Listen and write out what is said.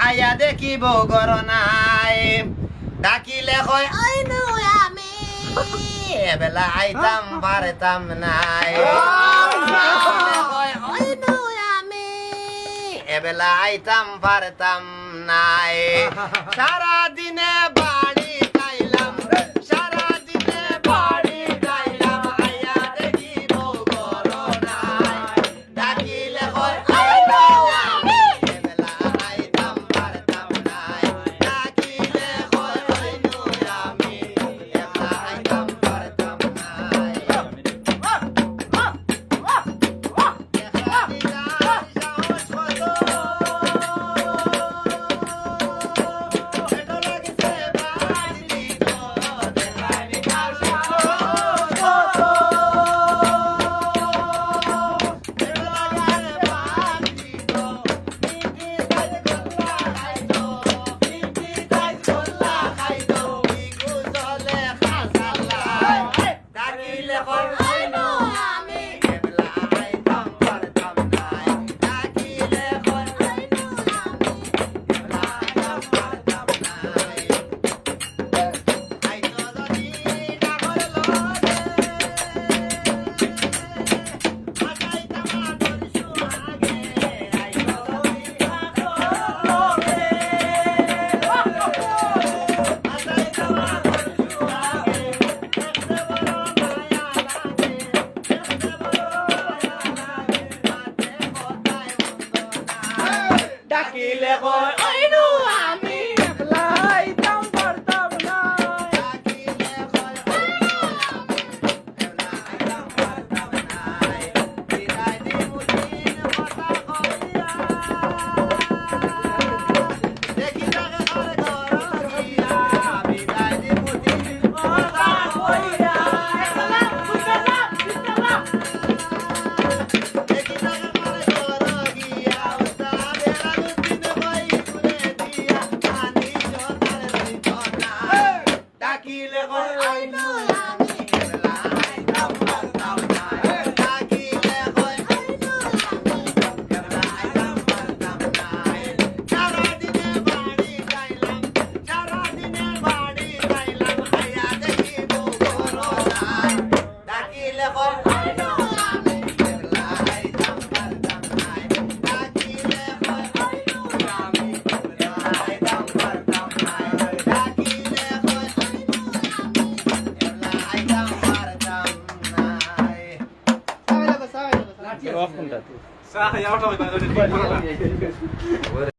আয়া দেখিব গর নাই ডাকিলে কয় আইনু আমি এবেলা আইতাম পারতাম নাই কয় আইনু আমি এবেলা আইতাম পারতাম নাই সারা দিনে বাড়ি যাইলাম সারা দিনে বাড়ি যাইলাম আয়া দেখিব গর নাই ডাকিলে কয় আইনু আমি এবেলা আইতাম পারতাম নাই ডাকিলে কয় আইনু আমি এবেলা আইতাম পারতাম নাই ডাকিলে কয় আইনু আমি একলা আইতাম পারতাম না ডাকিলে কয় আইনু আমি একলা আইতাম পারতাম না বিদায় দিমুদিন কথা কইয়া দেখি তাকে ঘরে ঘর গিয়া বিদায় দিমুদিন কথা কইয়া একলা বুঝলা দেখি তাকে ঘরে ঘর গিয়া ডাকিলে কয় আইনু আমি একলা আইতাম পারতাম না ডাকিলে কয় আইনু আমি একলা আইতাম পারতাম না সারা দিনে বাড়ি যাইলাম আয়া দেখিব গর নাই ডাকিলে কয় আইনু আমি একলা আইতাম পারতাম না ডাকিলে কয় আইনু আমি একলা আইতাম পারতাম না ডাকিলে কয় Sa, ya,